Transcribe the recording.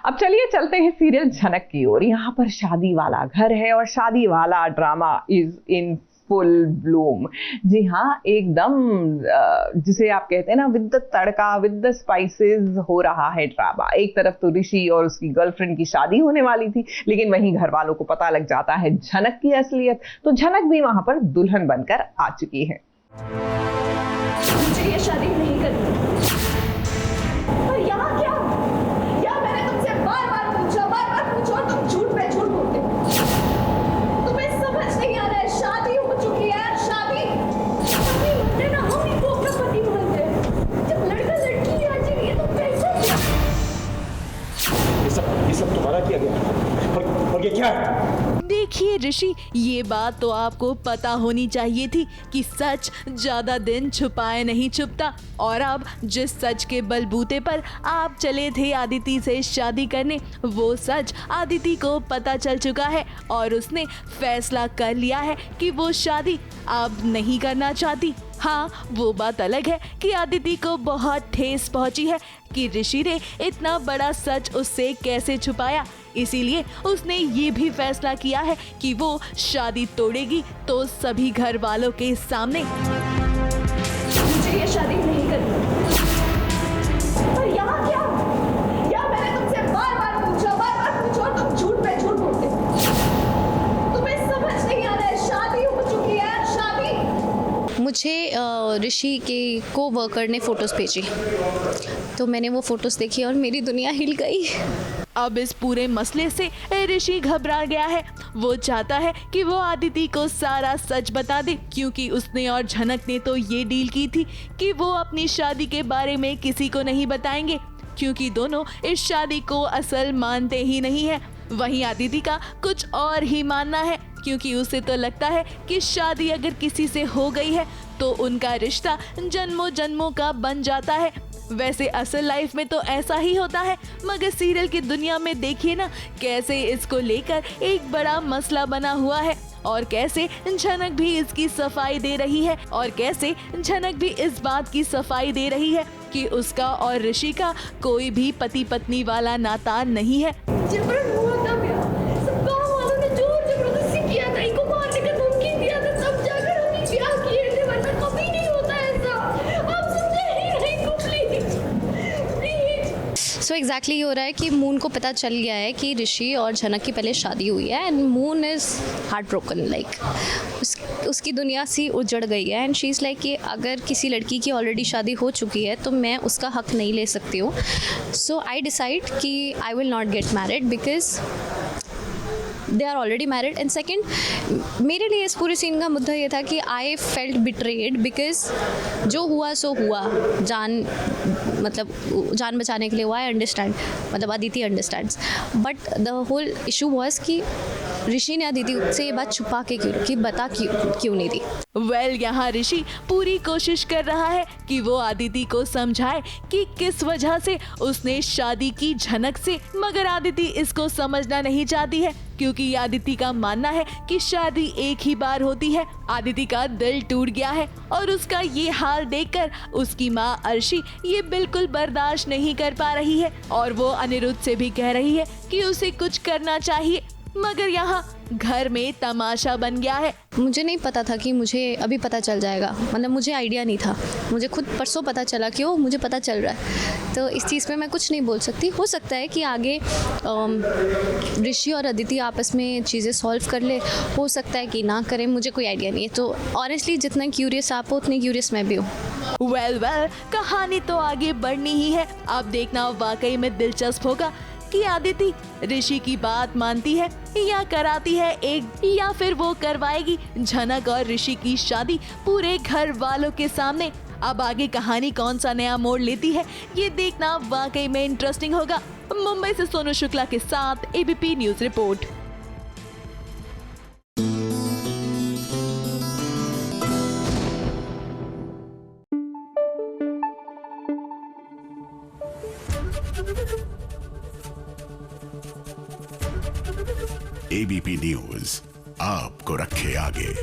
अब चलिए चलते हैं सीरियल झनक की ओर। यहाँ पर शादी वाला घर है और शादी वाला drama is in full bloom. जी हाँ, एकदम जिसे आप कहते हैं ना, with the tadka, with the spices हो रहा है ड्रामा। एक तरफ तो ऋषि और उसकी गर्लफ्रेंड की शादी होने वाली थी, लेकिन वहीं घर वालों को पता लग जाता है झनक की असलियत। तो झनक भी वहां पर दुल्हन बनकर आ चुकी है। मुझे ये शादी नहीं करनी। पर यहाँ क्या? यहाँ मैंने तुमसे बार-बार पूछा और तुम झूठ पे झूठ बोलते हो। तुम्हें समझ नहीं आ रहा है, शादी हो चुकी है। शादी पति होते ना, हम ही को अपना पति मानते हैं। जब लड़का लड़की आ जाएगी तो कैसे? ये सब तुम्हारा किया गया और ये क्या है? देखिए ऋषि, ये बात तो आपको पता होनी चाहिए थी कि सच ज्यादा दिन छुपाए नहीं छुपता। और अब जिस सच के बलबूते पर आप चले थे आदिति से शादी करने, वो सच आदिति को पता चल चुका है और उसने फैसला कर लिया है कि वो शादी अब नहीं करना चाहती। हाँ, वो बात अलग है कि आदिति को बहुत ठेस पहुंची है कि ऋषि ने इतना बड़ा सच उससे कैसे छुपाया। इसीलिए उसने ये भी फैसला किया है कि वो शादी तोड़ेगी तो सभी घर वालों के सामने। मुझे ये शादी नहीं करनी। पर यहाँ क्या? यहाँ मैंने तुमसे बार-बार पूछा और तुम झूठ पे झूठ बोलते हो। तुम्हें समझ नहीं आ रहा है, शादी हो चुकी है। शादी। मुझे ऋषि के को-वर्कर ने फ़ोटोज़ भेजी, तो मैंने वो फ़ोटोज़ देखी और मेरी दुनिया हिल गई। अब इस पूरे मसले से ऋषि घबरा गया है। वो चाहता है कि वो आदिति को सारा सच बता दे, क्योंकि उसने और झनक ने तो ये डील की थी कि वो अपनी शादी के बारे में किसी को नहीं बताएंगे, क्योंकि दोनों इस शादी को असल मानते ही नहीं है। वहीं आदिति का कुछ और ही मानना है, क्योंकि उसे तो लगता है कि शादी अगर किसी से हो गई है तो उनका रिश्ता जन्मों जन्मों का बन जाता है। वैसे असल लाइफ में तो ऐसा ही होता है, मगर सीरियल की दुनिया में देखिए ना कैसे इसको लेकर एक बड़ा मसला बना हुआ है और कैसे झनक भी इसकी सफाई दे रही है और कैसे झनक भी इस बात की सफाई दे रही है कि उसका और ऋषि का कोई भी पति पत्नी वाला नाता नहीं है। जबरन हुआ था मेरा। सब गाँव वालों ने जोर जबरदस्ती किया था, इनको मारने का धमकी दिया था, तब जाकर हम ही ब्याह किए थे, वरना कभी नहीं होता ऐसा। आप समझे ही नहीं को प्लीज। सो एग्जैक्टली ये हो रहा है कि मून को पता चल गया है कि ऋषि और झनक की पहले शादी हुई है and moon is heart broken. Like उसकी दुनिया सी उजड़ गई है एंड शी इज़ लाइक कि अगर किसी लड़की की ऑलरेडी शादी हो चुकी है तो मैं उसका हक नहीं ले सकती हूँ। सो आई डिसाइड कि I will not get married because they are already married. And second, मेरे लिए इस पूरे सीन का मुद्दा ये था कि आई फेल्ट बिट्रेड बिकॉज जो हुआ सो हुआ, जान बचाने के लिए हुआ। आई अंडरस्टैंड, मतलब Aditi understands, but the whole issue was कि ऋषि ने अदिति से ये बात छुपा के क्यों रखी, बता क्यों नहीं दी। वेल, यहाँ ऋषि पूरी कोशिश कर रहा है कि वो आदिति को समझाए कि किस वजह से उसने शादी की झनक से, मगर आदिति इसको समझना नहीं चाहती है, क्योंकि आदिति का मानना है कि शादी एक ही बार होती है। आदिति का दिल टूट गया है और उसका ये हाल देखकर उसकी माँ अर्शी ये बिल्कुल बर्दाश्त नहीं कर पा रही है और वो अनिरुद्ध से भी कह रही है कि उसे कुछ करना चाहिए, मगर यहाँ घर में तमाशा बन गया है। मुझे नहीं पता था कि मुझे अभी पता चल जाएगा, मतलब मुझे आइडिया नहीं था। मुझे खुद परसों पता चला कि वो मुझे पता चल रहा है, तो इस चीज़ पे मैं कुछ नहीं बोल सकती। हो सकता है कि आगे ऋषि और अदिति आपस में चीज़ें सॉल्व कर ले, हो सकता है कि ना करें, मुझे कोई आइडिया नहीं है। तो ऑनेस्टली जितना क्यूरियस आप हो उतनी क्यूरियस मैं भी हूँ। वेल, कहानी तो आगे बढ़नी ही है। अब देखना वाकई में दिलचस्प होगा कि आदिति ऋषि की बात मानती है या कराती है एक, या फिर वो करवाएगी झनक और ऋषि की शादी पूरे घर वालों के सामने। अब आगे कहानी कौन सा नया मोड़ लेती है, ये देखना वाकई में इंटरेस्टिंग होगा। मुंबई से सोनू शुक्ला के साथ ABP news report. ABP news आपको रखे आगे।